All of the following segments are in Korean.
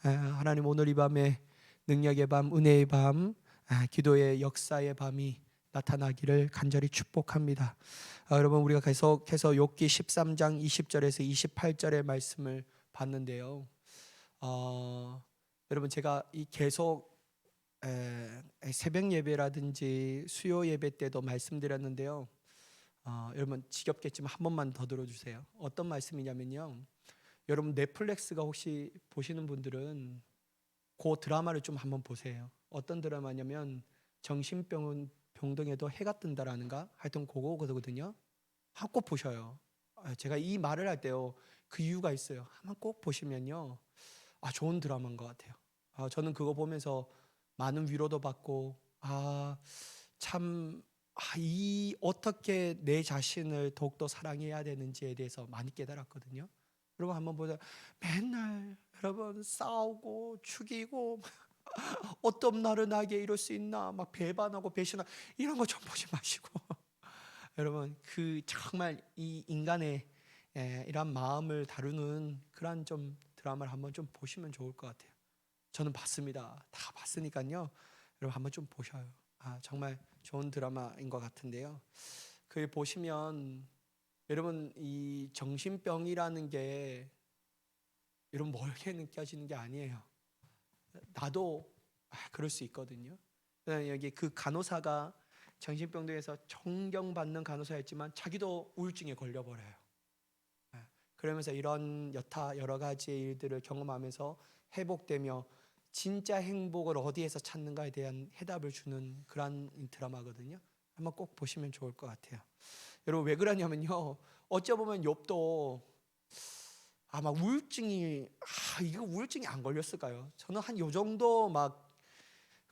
하나님 오늘 이 밤에 능력의 밤, 은혜의 밤, 기도의 역사의 밤이 나타나기를 간절히 축복합니다. 여러분 우리가 계속해서 욥기 13장 20절에서 28절의 말씀을 봤는데요. 여러분 제가 이 계속 새벽 예배라든지 수요 예배 때도 말씀드렸는데요. 여러분 지겹겠지만 한 번만 더 들어주세요. 어떤 말씀이냐면요. 여러분 넷플릭스가 혹시 보시는 분들은 그 드라마를 좀 한번 보세요. 어떤 드라마냐면 정신병동에도 해가 뜬다라는가 하여튼 그거거든요. 꼭 보셔요. 제가 이 말을 할 때요 그 이유가 있어요. 한번 꼭 보시면요 좋은 드라마인 것 같아요. 저는 그거 보면서 많은 위로도 받고 참 이 어떻게 내 자신을 더욱더 사랑해야 되는지에 대해서 많이 깨달았거든요. 여러분 한번 보자. 맨날 여러분 싸우고 죽이고 어떤 날은 나에게 이럴 수 있나 막 배반하고 배신하고 이런 거 좀 보지 마시고 여러분 그 정말 이 인간의 이런 마음을 다루는 그런 좀 드라마를 한번 좀 보시면 좋을 것 같아요. 저는 봤습니다. 다 봤으니까요. 여러분 한번 좀 보셔요. 정말 좋은 드라마인 것 같은데요. 그 보시면 여러분 이 정신병이라는 게 여러분 멀게 느껴지는 게 아니에요. 나도 그럴 수 있거든요. 여기 그 간호사가 정신병동에서 존경받는 간호사였지만 자기도 우울증에 걸려버려요. 그러면서 이런 여러 가지의 일들을 경험하면서 회복되며 진짜 행복을 어디에서 찾는가에 대한 해답을 주는 그런 드라마거든요. 한번 꼭 보시면 좋을 것 같아요. 여러분 왜 그러냐면요. 어찌 보면 욥도 막 우울증이 이거 우울증이 안 걸렸을까요? 저는 한 요 정도 막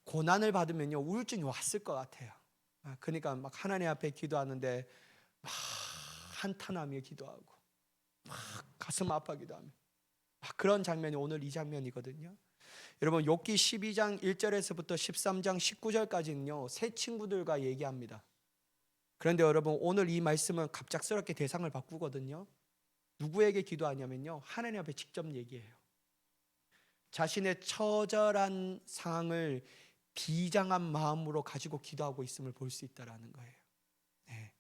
고난을 받으면요 우울증이 왔을 것 같아요. 그러니까 막 하나님 앞에 기도하는데 막 한탄하며 기도하고 막 가슴 아파하기도 하며 그런 장면이 오늘 이 장면이거든요. 여러분 욥기 12장 1절에서부터 13장 19절까지는요 새 친구들과 얘기합니다. 그런데 여러분 오늘 이 말씀은 갑작스럽게 대상을 바꾸거든요. 누구에게 기도하냐면요 하나님 앞에 직접 얘기해요. 자신의 처절한 상황을 비장한 마음으로 가지고 기도하고 있음을 볼 수 있다라는 거예요. 네.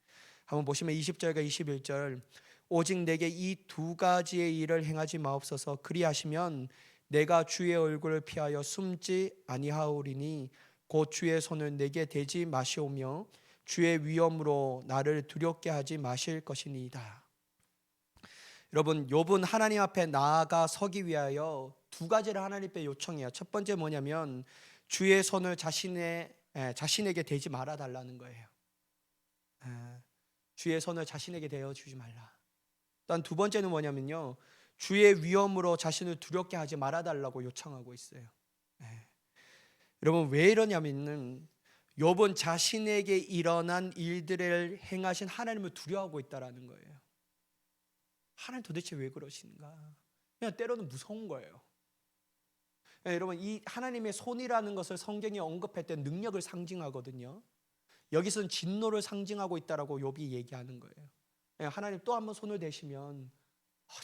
한번 보시면 20절과 21절 오직 내게 이 두 가지의 일을 행하지 마옵소서. 그리하시면 내가 주의 얼굴을 피하여 숨지 아니하오리니 곧 주의 손을 내게 대지 마시오며 주의 위엄으로 나를 두렵게 하지 마실 것이니이다. 여러분 욥은 하나님 앞에 나아가 서기 위하여 두 가지를 하나님께 요청해요. 첫 번째 뭐냐면 주의 손을 자신에게 대지 말아 달라는 거예요. 주의 손을 자신에게 대어 주지 말라. 또한 두 번째는 뭐냐면요 주의 위엄으로 자신을 두렵게 하지 말아 달라고 요청하고 있어요. 여러분 왜 이러냐면은 욥은 자신에게 일어난 일들을 행하신 하나님을 두려워하고 있다라는 거예요. 하나님 도대체 왜 그러신가? 그냥 때로는 무서운 거예요. 여러분 이 하나님의 손이라는 것을 성경이 언급할 때 능력을 상징하거든요. 여기서는 진노를 상징하고 있다라고 욥이 얘기하는 거예요. 하나님 또 한 번 손을 대시면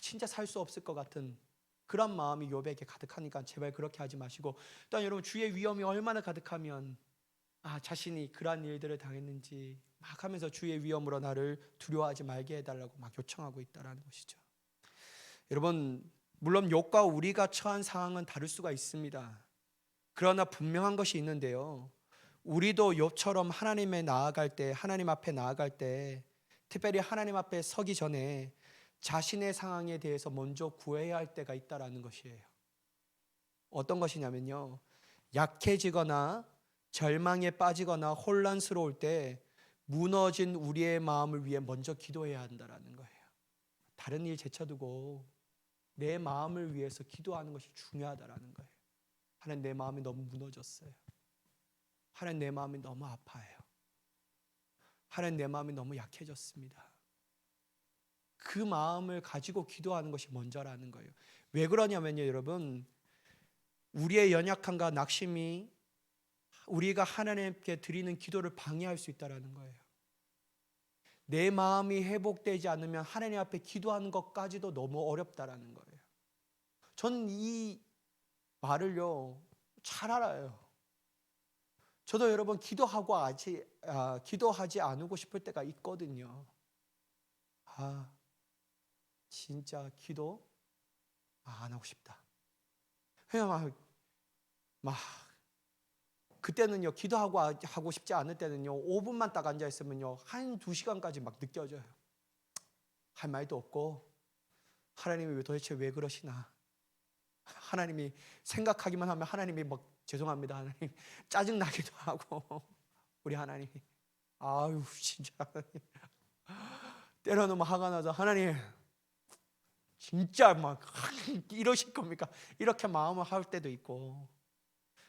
진짜 살 수 없을 것 같은 그런 마음이 욥에게 가득하니까 제발 그렇게 하지 마시고 또한 여러분 주의 위엄이 얼마나 가득하면 자신이 그러한 일들을 당했는지 막 하면서 주의 위엄으로 나를 두려워하지 말게 해달라고 막 요청하고 있다는 것이죠. 여러분 물론 욥과 우리가 처한 상황은 다를 수가 있습니다. 그러나 분명한 것이 있는데요. 우리도 욥처럼 하나님 앞에 나아갈 때 특별히 하나님 앞에 서기 전에 자신의 상황에 대해서 먼저 구해야 할 때가 있다라는 것이에요. 어떤 것이냐면요. 약해지거나 절망에 빠지거나 혼란스러울 때 무너진 우리의 마음을 위해 먼저 기도해야 한다라는 거예요. 다른 일 제쳐두고 내 마음을 위해서 기도하는 것이 중요하다라는 거예요. 하나님 내 마음이 너무 무너졌어요. 하나님 내 마음이 너무 아파요. 하나님 내 마음이 너무 약해졌습니다. 그 마음을 가지고 기도하는 것이 먼저라는 거예요. 왜 그러냐면요 여러분 우리의 연약함과 낙심이 우리가 하나님께 드리는 기도를 방해할 수 있다는 거예요. 내 마음이 회복되지 않으면 하나님 앞에 기도하는 것까지도 너무 어렵다라는 거예요. 저는 이 말을요 잘 알아요. 저도 여러분 기도하지 않고 싶을 때가 있거든요. 진짜 기도 안 하고 싶다. 그냥 막 그때는요 하고 싶지 않을 때는요 5분만 딱 앉아 있으면요 1-2시간까지 막 느껴져요. 할 말도 없고 하나님이 도대체 왜 그러시나. 하나님이 생각하기만 하면 하나님이 막 죄송합니다 하나님 짜증나기도 하고 우리 하나님이 아유 진짜 때로는 막 화가 나서 하나님 진짜 막 이러실 겁니까? 이렇게 마음을 할 때도 있고.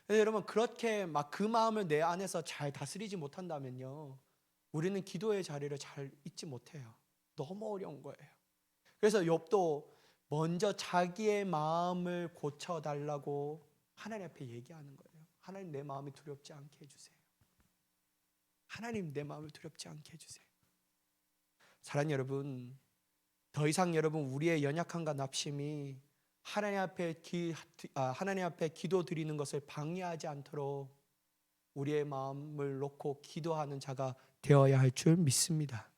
여러분 그렇게 막 그 마음을 내 안에서 잘 다스리지 못한다면요 우리는 기도의 자리를 잘 잊지 못해요. 너무 어려운 거예요. 그래서 욥도 먼저 자기의 마음을 고쳐달라고 하나님 앞에 얘기하는 거예요. 하나님 내 마음이 두렵지 않게 해주세요. 하나님 내 마음을 두렵지 않게 해주세요. 사랑하는 여러분, 더 이상 여러분 우리의 연약함과 낙심이 하나님 앞에 기도 드리는 것을 방해하지 않도록 우리의 마음을 놓고 기도하는 자가 되어야 할 줄 믿습니다.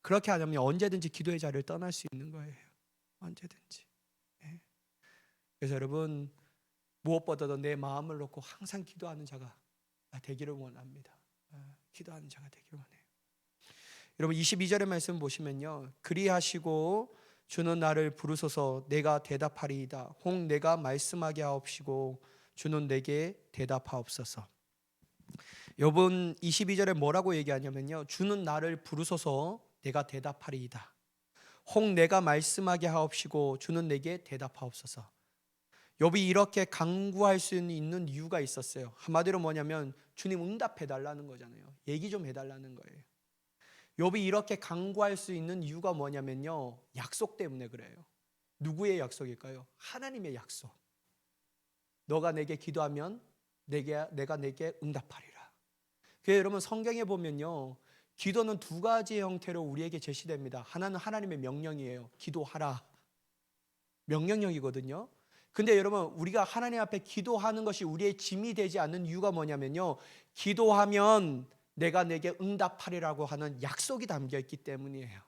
그렇게 하려면 언제든지 기도의 자리를 떠날 수 있는 거예요. 언제든지. 그래서 여러분 무엇보다도 내 마음을 놓고 항상 기도하는 자가 되기를 원합니다. 기도하는 자가 되기를 원해요. 여러분 22절의 말씀 보시면요 그리하시고 주는 나를 부르소서 내가 대답하리이다. 혹 내가 말씀하게 하옵시고 주는 내게 대답하옵소서. 욥은 22절에 뭐라고 얘기하냐면요 주는 나를 부르소서 내가 대답하리이다. 혹 내가 말씀하게 하옵시고 주는 내게 대답하옵소서. 욥이 이렇게 간구할 수 있는 이유가 있었어요. 한마디로 뭐냐면 주님 응답해 달라는 거잖아요. 얘기 좀 해달라는 거예요. 욥이 이렇게 간구할 수 있는 이유가 뭐냐면요 약속 때문에 그래요. 누구의 약속일까요? 하나님의 약속. 너가 내게 기도하면 내가 내게 응답하리라. 그래서 여러분 성경에 보면요 기도는 두 가지의 형태로 우리에게 제시됩니다. 하나는 하나님의 명령이에요. 기도하라. 명령형이거든요. 근데 여러분 우리가 하나님 앞에 기도하는 것이 우리의 짐이 되지 않는 이유가 뭐냐면요 기도하면 내가 내게 응답하리라고 하는 약속이 담겨 있기 때문이에요.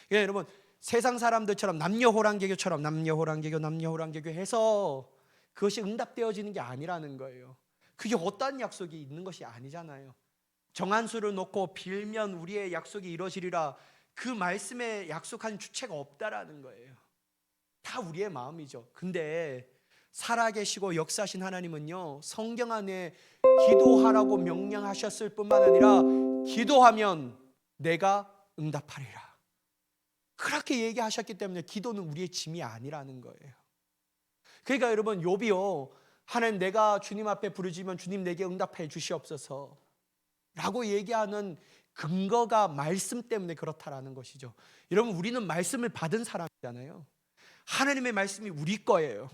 그러니까 여러분 세상 사람들처럼 남녀호랑개교처럼 남녀호랑개교 해서 그것이 응답되어지는 게 아니라는 거예요. 그게 어떠한 약속이 있는 것이 아니잖아요. 정한 수를 놓고 빌면 우리의 약속이 이루어지리라 그 말씀에 약속한 주체가 없다라는 거예요. 다 우리의 마음이죠. 근데 살아계시고 역사하신 하나님은요 성경 안에 기도하라고 명령하셨을 뿐만 아니라 기도하면 내가 응답하리라 그렇게 얘기하셨기 때문에 기도는 우리의 짐이 아니라는 거예요. 그러니까 여러분 욥이요 하나님 내가 주님 앞에 부르짖으면 주님 내게 응답해 주시옵소서 라고 얘기하는 근거가 말씀 때문에 그렇다라는 것이죠. 여러분 우리는 말씀을 받은 사람이잖아요. 하나님의 말씀이 우리 거예요.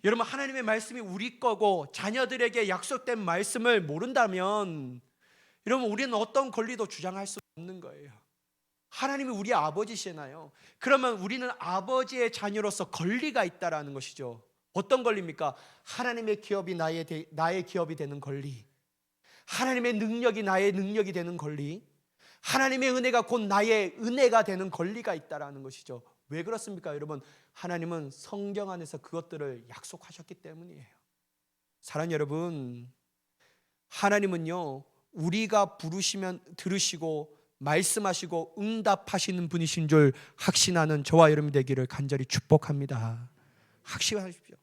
여러분 하나님의 말씀이 우리 거고 자녀들에게 약속된 말씀을 모른다면 여러분 우리는 어떤 권리도 주장할 수 없는 거예요. 하나님이 우리 아버지시나요? 그러면 우리는 아버지의 자녀로서 권리가 있다라는 것이죠. 어떤 권리입니까? 하나님의 기업이 나의 기업이 되는 권리, 하나님의 능력이 나의 능력이 되는 권리, 하나님의 은혜가 곧 나의 은혜가 되는 권리가 있다라는 것이죠. 왜 그렇습니까? 여러분 하나님은 성경 안에서 그것들을 약속하셨기 때문이에요. 사랑하는 여러분 하나님은요 우리가 부르시면 들으시고 말씀하시고 응답하시는 분이신 줄 확신하는 저와 여러분 되기를 간절히 축복합니다. 확신하십시오.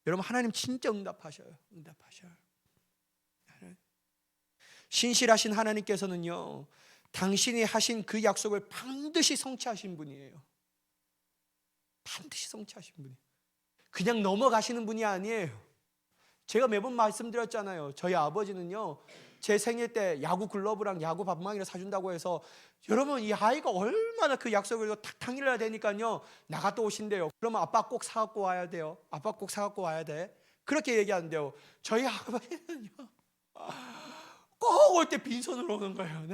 여러분 하나님 진짜 응답하셔요. 신실하신 하나님께서는요 당신이 하신 그 약속을 반드시 성취하신 분이에요. 반드시 성취하신 분이에요. 그냥 넘어가시는 분이 아니에요. 제가 매번 말씀드렸잖아요. 저희 아버지는요 제 생일 때 야구 글러브랑 야구 방망이를 사준다고 해서 여러분 이 아이가 얼마나 그 약속을 탁 당일날 되니까요 나갔다 오신대요. 그러면 아빠 꼭 사갖고 와야 돼요. 아빠 꼭 사갖고 와야 돼. 그렇게 얘기하는데요 저희 아버지는요 꼭 올 때 빈손으로 오는 거예요.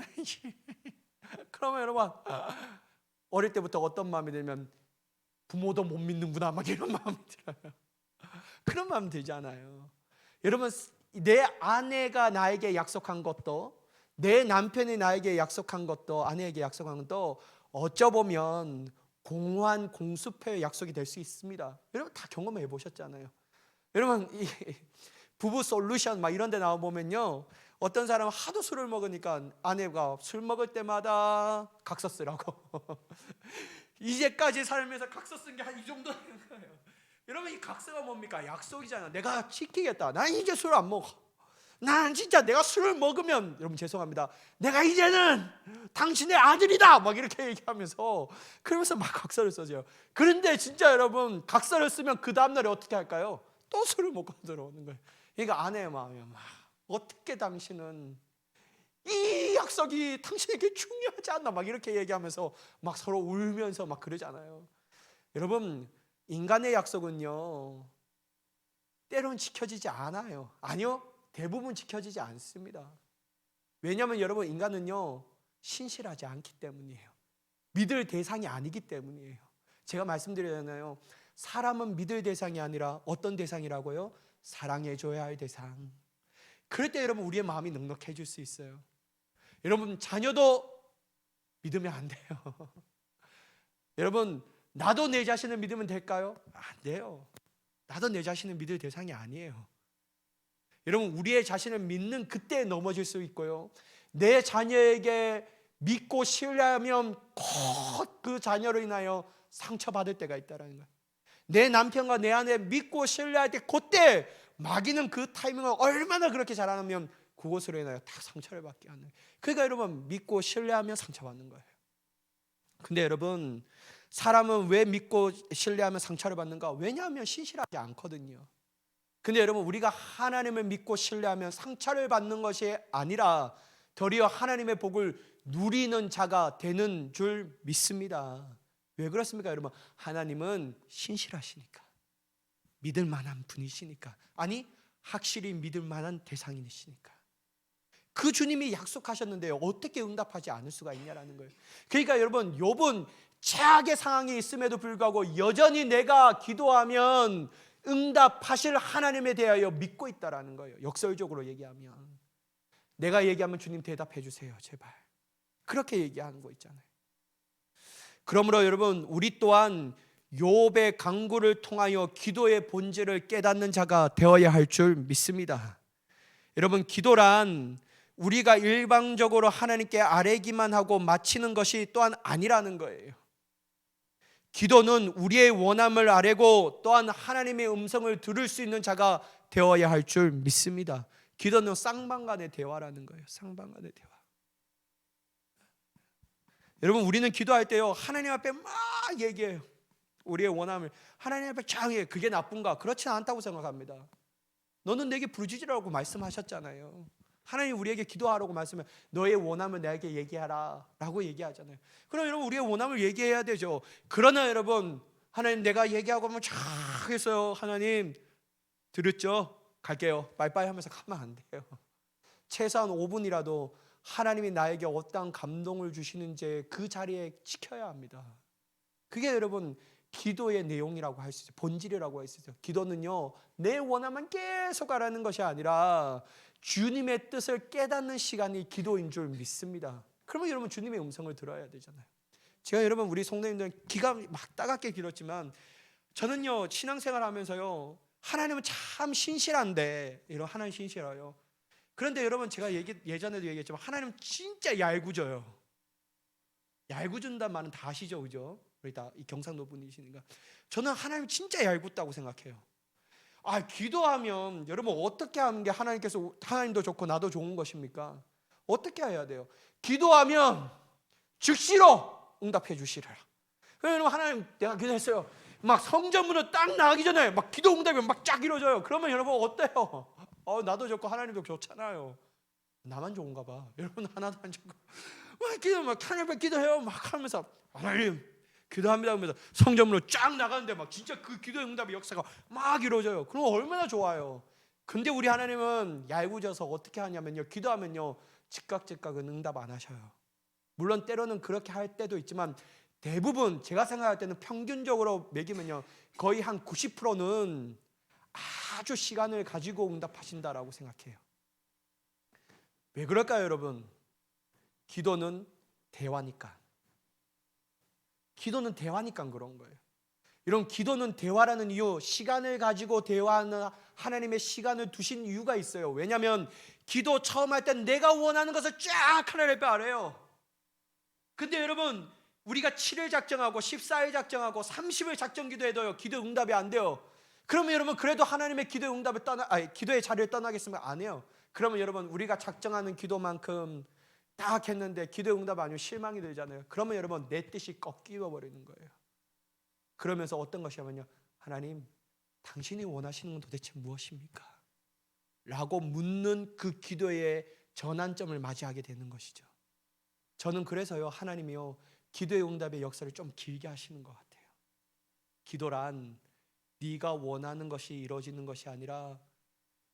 그러면 여러분 어릴 때부터 어떤 마음이 들면 부모도 못 믿는구나 막 이런 마음이 들어요. 그런 마음 되잖아요. 여러분, 내 아내가 나에게 약속한 것도, 내 남편이 나에게 약속한 것도, 아내에게 약속한 것도 어쩌보면 공허한 공수표의 약속이 될 수 있습니다. 여러분 다 경험해 보셨잖아요. 여러분 이 부부 솔루션 막 이런 데 나와 보면요, 어떤 사람은 하도 술을 먹으니까 아내가 술 먹을 때마다 각서 쓰라고 이제까지 살면서 각서 쓴 게 한 이 정도 되는 거예요. 여러분 이 각서가 뭡니까? 약속이잖아. 내가 지키겠다. 난 이제 술 안 먹어. 난 진짜 내가 술을 먹으면, 여러분 죄송합니다, 내가 이제는 당신의 아들이다 막 이렇게 얘기하면서, 그러면서 막 각서를 써줘요. 그런데 진짜 여러분 각서를 쓰면 그 다음날에 어떻게 할까요? 또 술을 먹고 들어오는 거예요. 그러니까 아내의 마음이 막, 어떻게 당신은 이 약속이 당신에게 중요하지 않나 막 이렇게 얘기하면서 막 서로 울면서 막 그러잖아요. 여러분 인간의 약속은요 때론 지켜지지 않아요. 아니요, 대부분 지켜지지 않습니다. 왜냐하면 여러분 인간은요 신실하지 않기 때문이에요. 믿을 대상이 아니기 때문이에요. 제가 말씀드렸잖아요. 사람은 믿을 대상이 아니라 어떤 대상이라고요? 사랑해줘야 할 대상. 그럴 때 여러분 우리의 마음이 넉넉해질 수 있어요. 여러분 자녀도 믿으면 안 돼요. 여러분 나도 내 자신을 믿으면 될까요? 안 돼요. 나도 내 자신을 믿을 대상이 아니에요. 여러분 우리의 자신을 믿는 그때 넘어질 수 있고요, 내 자녀에게 믿고 신뢰하면 곧 그 자녀로 인하여 상처받을 때가 있다는 거예요. 내 남편과 내 아내 믿고 신뢰할 때 그때 마귀는 그 타이밍을 얼마나 그렇게 잘하면 그것으로 인하여 다 상처를 받게 하는 거예요. 그러니까 여러분 믿고 신뢰하면 상처받는 거예요. 근데 여러분 사람은 왜 믿고 신뢰하면 상처를 받는가? 왜냐하면 신실하지 않거든요. 근데 여러분 우리가 하나님을 믿고 신뢰하면 상처를 받는 것이 아니라 도리어 하나님의 복을 누리는 자가 되는 줄 믿습니다. 왜 그렇습니까 여러분? 하나님은 신실하시니까, 믿을 만한 분이시니까, 아니 확실히 믿을 만한 대상이시니까. 그 주님이 약속하셨는데 어떻게 응답하지 않을 수가 있냐라는 거예요. 그러니까 여러분 욥은 최악의 상황이 있음에도 불구하고 여전히 내가 기도하면 응답하실 하나님에 대하여 믿고 있다라는 거예요. 역설적으로 얘기하면 내가 얘기하면 주님 대답해 주세요 제발, 그렇게 얘기하는 거 있잖아요. 그러므로 여러분 우리 또한 욥의 간구를 통하여 기도의 본질을 깨닫는 자가 되어야 할 줄 믿습니다. 여러분 기도란 우리가 일방적으로 하나님께 아뢰기만 하고 마치는 것이 또한 아니라는 거예요. 기도는 우리의 원함을 아뢰고 또한 하나님의 음성을 들을 수 있는 자가 되어야 할 줄 믿습니다. 기도는 쌍방간의 대화라는 거예요. 쌍방간의 대화. 여러분 우리는 기도할 때요 하나님 앞에 막 얘기해요. 우리의 원함을 하나님 앞에 쫙 얘기해요. 그게 나쁜가? 그렇지 않다고 생각합니다. 너는 내게 부르짖으라고 말씀하셨잖아요. 하나님 우리에게 기도하라고 말씀해, 너의 원함을 나에게 얘기하라 라고 얘기하잖아요. 그럼 여러분 우리의 원함을 얘기해야 되죠. 그러나 여러분 하나님 내가 얘기하고 하면 쫙 했어요. 하나님 들었죠? 갈게요. 빠이빠이 하면서 가면 안 돼요. 최소한 5분이라도 하나님이 나에게 어떤 감동을 주시는지 그 자리에 지켜야 합니다. 그게 여러분 기도의 내용이라고 할 수 있어요. 본질이라고 할 수 있어요. 기도는요 내 원함만 계속 하라는 것이 아니라 주님의 뜻을 깨닫는 시간이 기도인 줄 믿습니다. 그러면 여러분 주님의 음성을 들어야 되잖아요. 제가 여러분 우리 성도님들 기가 막 따갑게 길었지만 저는요 신앙생활 하면서요 하나님은 참 신실한데, 이런 하나님 신실해요. 그런데 여러분 제가 예전에도 얘기했지만 하나님은 진짜 얄궂어요. 얄궂은다는 말은 다 아시죠, 그죠? 우리 다 이 경상도 분이시니까. 저는 하나님 진짜 얄궂다고 생각해요. 기도하면 여러분 어떻게 하는 게 하나님께서, 하나님도 좋고 나도 좋은 것입니까? 어떻게 해야 돼요? 기도하면 즉시로 응답해 주시리라. 그래서 여러분 하나님 내가 기도했어요. 막 성전문으로 딱 나가기 전에 막 기도 응답이 막 쫙 이루어져요. 그러면 여러분 어때요? 나도 좋고 하나님도 좋잖아요. 나만 좋은가 봐. 여러분 하나도 안 좋고 막 하나님 앞에 기도해요 막 하면서 하나님 기도합니다 하면서 성전문으로 쫙 나가는데 막 진짜 그 기도 응답의 역사가 막 이루어져요. 그럼 얼마나 좋아요. 근데 우리 하나님은 얄궂어서 어떻게 하냐면요 기도하면요 즉각 응답 안 하셔요. 물론 때로는 그렇게 할 때도 있지만 대부분 제가 생각할 때는 평균적으로 매기면요 거의 한 90%는 아주 시간을 가지고 응답하신다라고 생각해요. 왜 그럴까요, 여러분? 기도는 대화니까. 기도는 대화니까 그런 거예요. 이런 기도는 대화라는 이유, 시간을 가지고 대화하는 하나님의 시간을 두신 이유가 있어요. 왜냐하면 기도 처음 할 땐 내가 원하는 것을 쫙 하나님 앞에 아뢰요. 근데 여러분, 우리가 7일 작정하고 14일 작정하고 30일 작정 기도해도요, 기도 응답이 안 돼요. 그러면 여러분, 그래도 하나님의 기도의 응답을 기도의 자리를 떠나겠으면 안 해요. 그러면 여러분, 우리가 작정하는 기도만큼 딱 했는데 기도의 응답 아니면 실망이 들잖아요. 그러면 여러분, 내 뜻이 꺾여 버리는 거예요. 그러면서 어떤 것이냐면요, 하나님, 당신이 원하시는 건 도대체 무엇입니까? 라고 묻는 그 기도의 전환점을 맞이하게 되는 것이죠. 저는 그래서요, 하나님이요, 기도의 응답의 역사를 좀 길게 하시는 것 같아요. 기도란 네가 원하는 것이 이루어지는 것이 아니라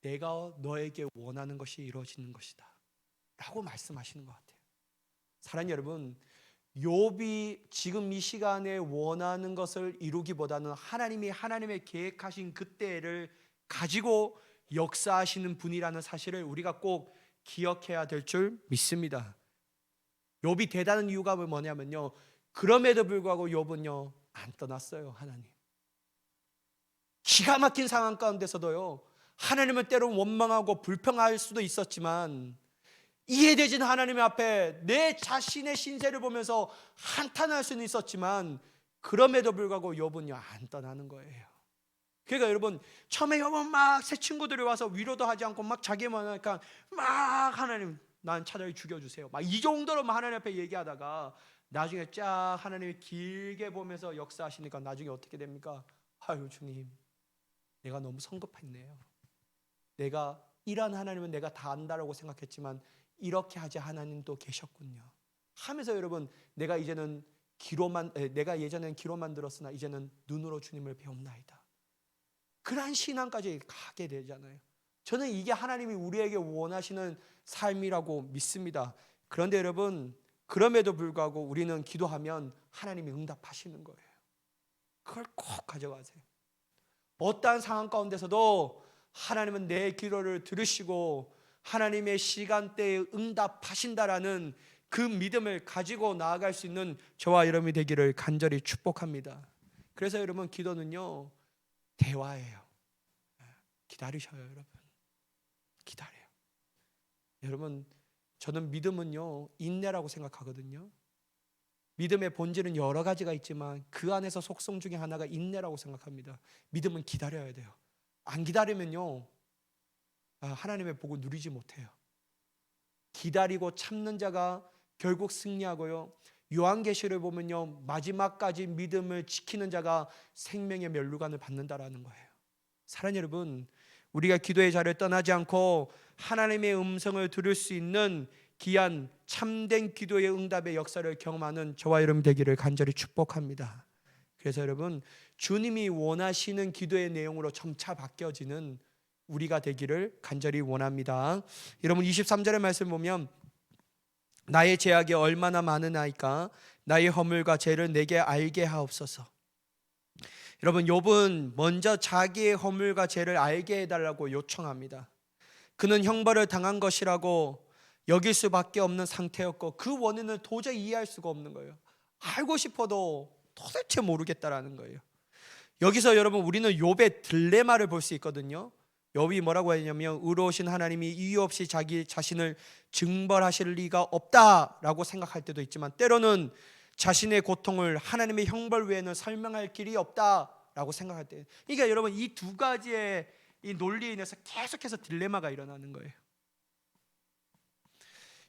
내가 너에게 원하는 것이 이루어지는 것이다 라고 말씀하시는 것 같아요. 사랑하는 여러분, 욥이 지금 이 시간에 원하는 것을 이루기보다는 하나님이 하나님의 계획하신 그때를 가지고 역사하시는 분이라는 사실을 우리가 꼭 기억해야 될 줄 믿습니다. 욥이 대단한 이유가 뭐냐면요, 그럼에도 불구하고 욥은요 안 떠났어요. 하나님, 기가 막힌 상황 가운데서도요, 하나님을 때로는 원망하고 불평할 수도 있었지만 이해되진 하나님 앞에 내 자신의 신세를 보면서 한탄할 수는 있었지만 그럼에도 불구하고 욥은요 안 떠나는 거예요. 그러니까 여러분, 처음에 욥은 막 새 친구들이 와서 위로도 하지 않고 막 자기만 하니까 막 하나님, 난 차라리 죽여주세요, 막 이 정도로 하나님 앞에 얘기하다가 나중에 쫙 하나님이 길게 보면서 역사하시니까 나중에 어떻게 됩니까? 아유 주님, 내가 너무 성급했네요. 내가 이런 하나님은 내가 다 안다라고 생각했지만 이렇게 하지 하나님도 계셨군요 하면서 여러분, 내가 예전엔 귀로만 들었으나 이제는 눈으로 주님을 배움나이다, 그러한 신앙까지 가게 되잖아요. 저는 이게 하나님이 우리에게 원하시는 삶이라고 믿습니다. 그런데 여러분, 그럼에도 불구하고 우리는 기도하면 하나님이 응답하시는 거예요. 그걸 꼭 가져가세요. 어떠한 상황 가운데서도 하나님은 내 기도를 들으시고 하나님의 시간대에 응답하신다라는 그 믿음을 가지고 나아갈 수 있는 저와 여러분이 되기를 간절히 축복합니다. 그래서 여러분, 기도는요 대화예요. 기다리셔요. 여러분, 기다려요. 여러분, 저는 믿음은요 인내라고 생각하거든요. 믿음의 본질은 여러 가지가 있지만 그 안에서 속성 중에 하나가 인내라고 생각합니다. 믿음은 기다려야 돼요. 안 기다리면요 하나님의 복을 누리지 못해요. 기다리고 참는 자가 결국 승리하고요, 요한계시를 보면요 마지막까지 믿음을 지키는 자가 생명의 면류관을 받는다라는 거예요. 사랑하는 여러분, 우리가 기도의 자리를 떠나지 않고 하나님의 음성을 들을 수 있는 귀한 참된 기도의 응답의 역사를 경험하는 저와 여러분 되기를 간절히 축복합니다. 그래서 여러분, 주님이 원하시는 기도의 내용으로 점차 바뀌어지는 우리가 되기를 간절히 원합니다. 여러분, 23절의 말씀 보면 나의 죄악이 얼마나 많으나이까 나의 허물과 죄를 내게 알게 하옵소서. 여러분, 욥은 먼저 자기의 허물과 죄를 알게 해달라고 요청합니다. 그는 형벌을 당한 것이라고 여길 수밖에 없는 상태였고 그 원인을 도저히 이해할 수가 없는 거예요. 알고 싶어도 도대체 모르겠다라는 거예요. 여기서 여러분, 우리는 욥의 딜레마를 볼 수 있거든요. 욥이 뭐라고 했냐면, 의로우신 하나님이 이유 없이 자기 자신을 징벌하실 리가 없다라고 생각할 때도 있지만 때로는 자신의 고통을 하나님의 형벌 외에는 설명할 길이 없다라고 생각할 때, 그러니까 여러분, 이 두 가지의 이 논리에 인해서 계속해서 딜레마가 일어나는 거예요.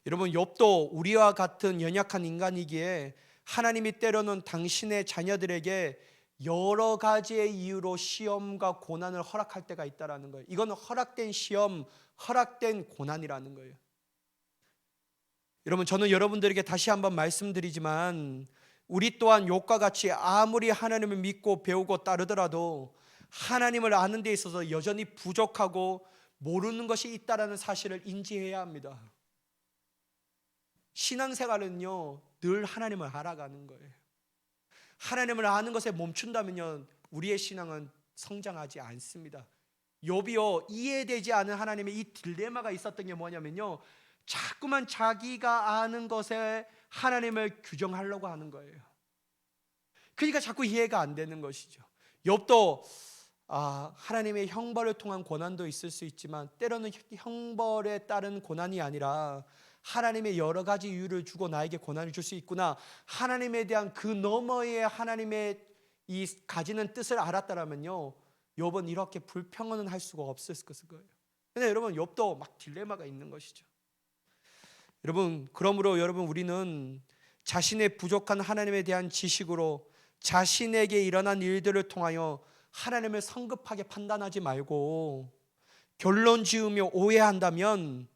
여러분, 욥도 우리와 같은 연약한 인간이기에 하나님이 때로는 당신의 자녀들에게 여러 가지의 이유로 시험과 고난을 허락할 때가 있다라는 거예요. 이건 허락된 시험, 허락된 고난이라는 거예요. 여러분, 저는 여러분들에게 다시 한번 말씀드리지만 우리 또한 욥과 같이 아무리 하나님을 믿고 배우고 따르더라도 하나님을 아는 데 있어서 여전히 부족하고 모르는 것이 있다라는 사실을 인지해야 합니다. 신앙생활은요 늘 하나님을 알아가는 거예요. 하나님을 아는 것에 멈춘다면요 우리의 신앙은 성장하지 않습니다. 욥이요, 이해되지 않은 하나님의 이 딜레마가 있었던 게 뭐냐면요, 자꾸만 자기가 아는 것에 하나님을 규정하려고 하는 거예요. 그러니까 자꾸 이해가 안 되는 것이죠. 욥도 하나님의 형벌을 통한 고난도 있을 수 있지만 때로는 형벌에 따른 고난이 아니라 하나님의 여러 가지 이유를 주고 나에게 고난을 줄 수 있구나, 하나님에 대한 그 너머의 하나님의 이 가지는 뜻을 알았다라면요, 욥은 이렇게 불평은 할 수가 없었을 거예요. 근데 여러분, 욥도 막 딜레마가 있는 것이죠. 여러분, 그러므로 여러분, 우리는 자신의 부족한 하나님에 대한 지식으로 자신에게 일어난 일들을 통하여 하나님을 성급하게 판단하지 말고 결론 지으며 오해한다면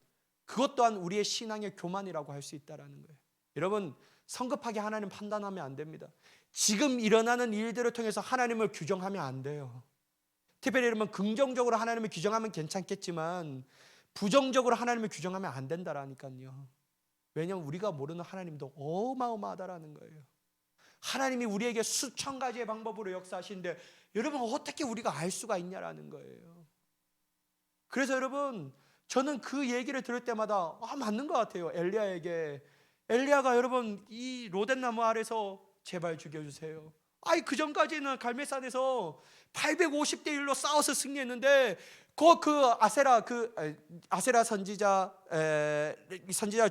그것 또한 우리의 신앙의 교만이라고 할 수 있다는 거예요. 여러분, 성급하게 하나님 판단하면 안 됩니다. 지금 일어나는 일들을 통해서 하나님을 규정하면 안 돼요. 특별히 여러분, 긍정적으로 하나님을 규정하면 괜찮겠지만 부정적으로 하나님을 규정하면 안 된다라니까요. 왜냐하면 우리가 모르는 하나님도 어마어마하다라는 거예요. 하나님이 우리에게 수천 가지의 방법으로 역사하시는데 여러분, 어떻게 우리가 알 수가 있냐라는 거예요. 그래서 여러분, 저는 그 얘기를 들을 때마다 맞는 것 같아요. 엘리야가 여러분, 이 로댓나무 아래서 제발 죽여주세요. 그 전까지는 갈멜산에서 850대 1로 싸워서 승리했는데 아세라 선지자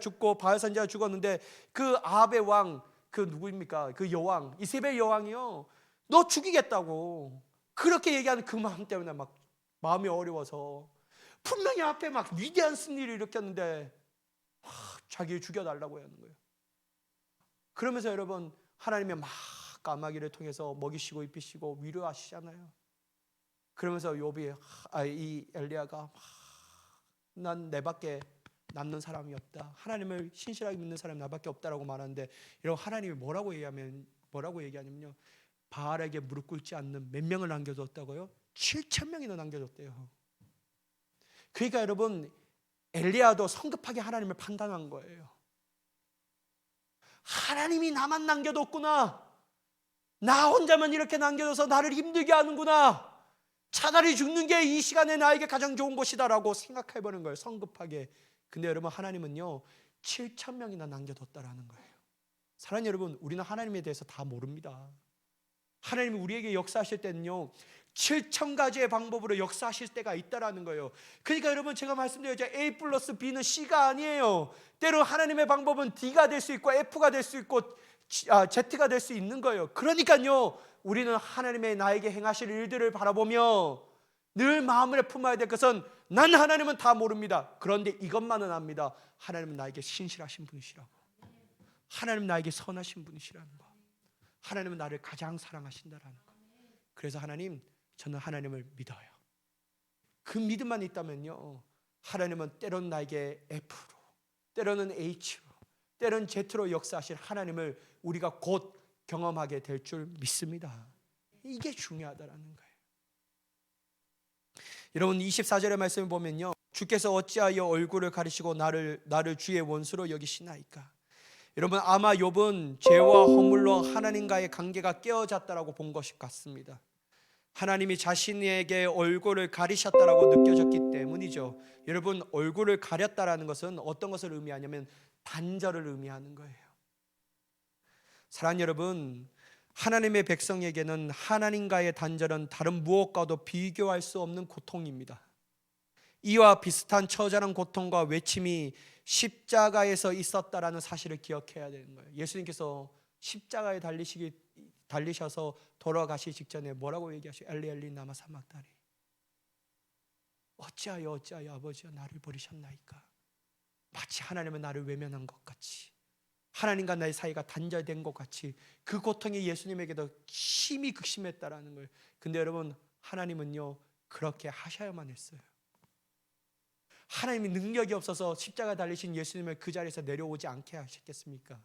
죽고 바알 선지자 죽었는데 그 아합의 왕, 그 누구입니까? 그 여왕, 이세벨 여왕이요, 너 죽이겠다고 그렇게 얘기하는 그 마음 때문에 막 마음이 어려워서 분명히 앞에 막 위대한 승리를 일으켰는데 자기를 죽여달라고 하는 거예요. 그러면서 여러분, 하나님의 막 까마귀를 통해서 먹이시고 입히시고 위로하시잖아요. 그러면서 이 엘리야가 난 내밖에 남는 사람이 없다, 하나님을 신실하게 믿는 사람이 나밖에 없다라고 말하는데, 여러분, 하나님이 뭐라고 얘기하냐면요, 바알에게 무릎 꿇지 않는 몇 명을 남겨뒀다고요? 7,000명이나 남겨뒀대요. 그러니까 여러분, 엘리야도 성급하게 하나님을 판단한 거예요. 하나님이 나만 남겨뒀구나, 나 혼자만 이렇게 남겨둬서 나를 힘들게 하는구나, 차라리 죽는 게 이 시간에 나에게 가장 좋은 것이다라고 생각해보는 거예요, 성급하게. 근데 여러분, 하나님은요 7,000명이나 남겨뒀다라는 거예요. 사랑하는 여러분, 우리는 하나님에 대해서 다 모릅니다. 하나님이 우리에게 역사하실 때는요 7,000가지의 방법으로 역사하실 때가 있다라는 거예요. 그러니까 여러분, 제가 말씀드렸죠, A 플러스 B는 C가 아니에요. 때로 하나님의 방법은 D가 될 수 있고 F가 될 수 있고 Z가 될 수 있는 거예요. 그러니까요, 우리는 하나님의 나에게 행하실 일들을 바라보며 늘 마음을 품어야 될 것은, 난 하나님은 다 모릅니다. 그런데 이것만은 압니다. 하나님은 나에게 신실하신 분이시라고. 하나님은 나에게 선하신 분이시라는 거. 하나님은 나를 가장 사랑하신다라는 거. 그래서 하나님, 저는 하나님을 믿어요. 그 믿음만 있다면요, 하나님은 때로는 나에게 F로, 때로는 H로, 때로는 Z로 역사하실 하나님을 우리가 곧 경험하게 될 줄 믿습니다. 이게 중요하다라는 거예요. 여러분, 24절의 말씀을 보면요, 주께서 어찌하여 얼굴을 가리시고 나를 주의 원수로 여기시나이까. 여러분, 아마 욥은 죄와 허물로 하나님과의 관계가 깨어졌다라고 본 것이 같습니다. 하나님이 자신에게 얼굴을 가리셨다라고 느껴졌기 때문이죠. 여러분, 얼굴을 가렸다라는 것은 어떤 것을 의미하냐면 단절을 의미하는 거예요. 사랑하는 여러분, 하나님의 백성에게는 하나님과의 단절은 다른 무엇과도 비교할 수 없는 고통입니다. 이와 비슷한 처절한 고통과 외침이 십자가에서 있었다라는 사실을 기억해야 되는 거예요. 예수님께서 십자가에 달리셔서 돌아가시 직전에 뭐라고 얘기하시죠? 엘리 엘리 라마 사박다니, 어찌하여 아버지여 나를 버리셨나이까. 마치 하나님은 나를 외면한 것 같이, 하나님과 나의 사이가 단절된 것 같이 그 고통이 예수님에게도 심히 극심했다라는 거예요. 근데 여러분, 하나님은요 그렇게 하셔야만 했어요. 하나님이 능력이 없어서 십자가 달리신 예수님을 그 자리에서 내려오지 않게 하셨겠습니까?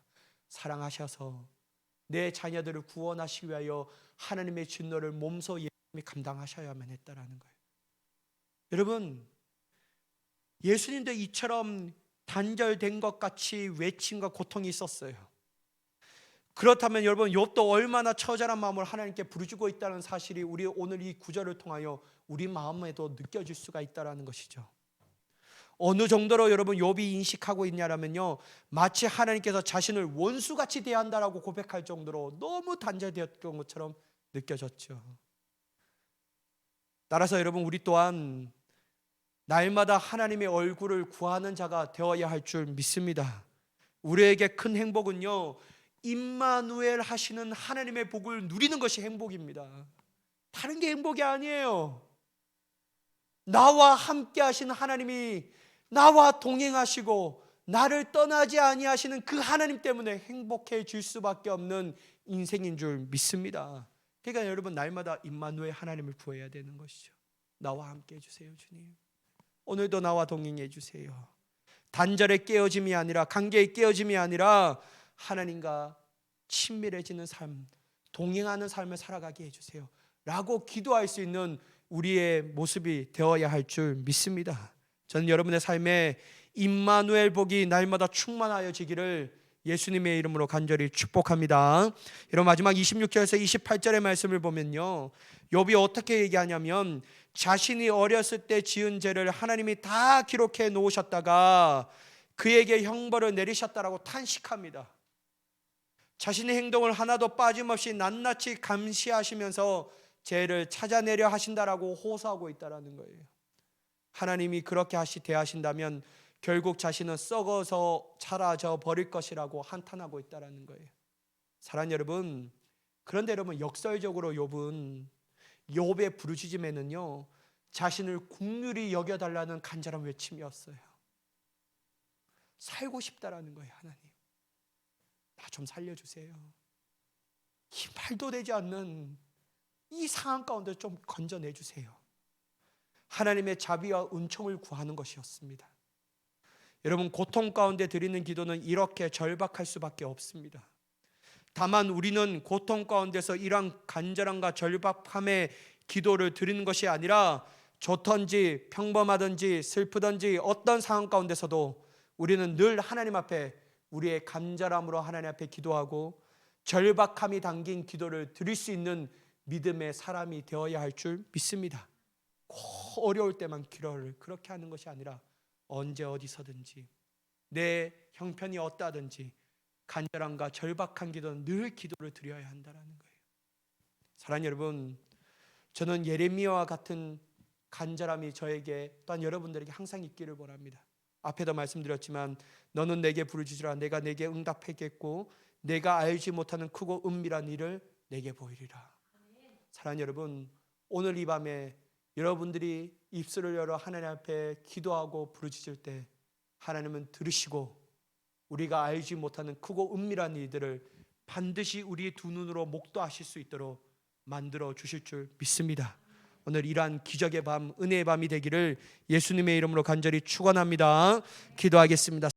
사랑하셔서 내 자녀들을 구원하시기 위하여 하나님의 진노를 몸소 예수님이 감당하셔야만 했다라는 거예요. 여러분, 예수님도 이처럼 단절된 것 같이 외침과 고통이 있었어요. 그렇다면 여러분, 욥도 얼마나 처절한 마음을 하나님께 부르짖고 있다는 사실이 우리 오늘 이 구절을 통하여 우리 마음에도 느껴질 수가 있다는 것이죠. 어느 정도로 여러분 욥이 인식하고 있냐면요, 마치 하나님께서 자신을 원수같이 대한다라고 고백할 정도로 너무 단절되었던 것처럼 느껴졌죠. 따라서 여러분, 우리 또한 날마다 하나님의 얼굴을 구하는 자가 되어야 할 줄 믿습니다. 우리에게 큰 행복은요, 임마누엘 하시는 하나님의 복을 누리는 것이 행복입니다. 다른 게 행복이 아니에요. 나와 함께 하신 하나님이 나와 동행하시고 나를 떠나지 아니하시는 그 하나님 때문에 행복해질 수밖에 없는 인생인 줄 믿습니다. 그러니까 여러분, 날마다 임마누엘 하나님을 구해야 되는 것이죠. 나와 함께 해주세요, 주님. 오늘도 나와 동행해 주세요. 단절의 깨어짐이 아니라, 관계의 깨어짐이 아니라 하나님과 친밀해지는 삶, 동행하는 삶을 살아가게 해주세요 라고 기도할 수 있는 우리의 모습이 되어야 할 줄 믿습니다. 저는 여러분의 삶에 임마누엘 복이 날마다 충만하여지기를 예수님의 이름으로 간절히 축복합니다. 여러분, 마지막 26절에서 28절의 말씀을 보면요, 욥이 어떻게 얘기하냐면, 자신이 어렸을 때 지은 죄를 하나님이 다 기록해 놓으셨다가 그에게 형벌을 내리셨다라고 탄식합니다. 자신의 행동을 하나도 빠짐없이 낱낱이 감시하시면서 죄를 찾아내려 하신다라고 호소하고 있다라는 거예요. 하나님이 그렇게 대하신다면 결국 자신은 썩어서 사라져 버릴 것이라고 한탄하고 있다라는 거예요. 사랑하는 여러분, 그런데 여러분, 역설적으로 욥의 부르짖음에는요, 자신을 긍휼히 여겨달라는 간절한 외침이었어요. 살고 싶다라는 거예요. 하나님, 나 좀 살려주세요. 이 말도 되지 않는 이 상황 가운데 좀 건져내주세요. 하나님의 자비와 은총을 구하는 것이었습니다. 여러분, 고통 가운데 드리는 기도는 이렇게 절박할 수밖에 없습니다. 다만 우리는 고통 가운데서 이러한 간절함과 절박함의 기도를 드리는 것이 아니라, 좋든지 평범하든지 슬프든지 어떤 상황 가운데서도 우리는 늘 하나님 앞에 우리의 간절함으로 하나님 앞에 기도하고 절박함이 담긴 기도를 드릴 수 있는 믿음의 사람이 되어야 할 줄 믿습니다. 꼭 어려울 때만 기도를 그렇게 하는 것이 아니라 언제 어디서든지 내 형편이 어떠하든지 간절함과 절박한 기도는 늘 기도를 드려야 한다는 거예요. 사랑하는 여러분, 저는 예레미야와 같은 간절함이 저에게 또한 여러분들에게 항상 있기를 바랍니다. 앞에도 말씀드렸지만, 너는 내게 부르짖으라. 내가 내게 응답하겠고 내가 알지 못하는 크고 은밀한 일을 내게 보이리라. 사랑하는 여러분, 오늘 이 밤에 여러분들이 입술을 열어 하나님 앞에 기도하고 부르짖을 때 하나님은 들으시고 우리가 알지 못하는 크고 은밀한 일들을 반드시 우리의 두 눈으로 목도하실 수 있도록 만들어 주실 줄 믿습니다. 오늘 이러한 기적의 밤, 은혜의 밤이 되기를 예수님의 이름으로 간절히 축원합니다. 기도하겠습니다.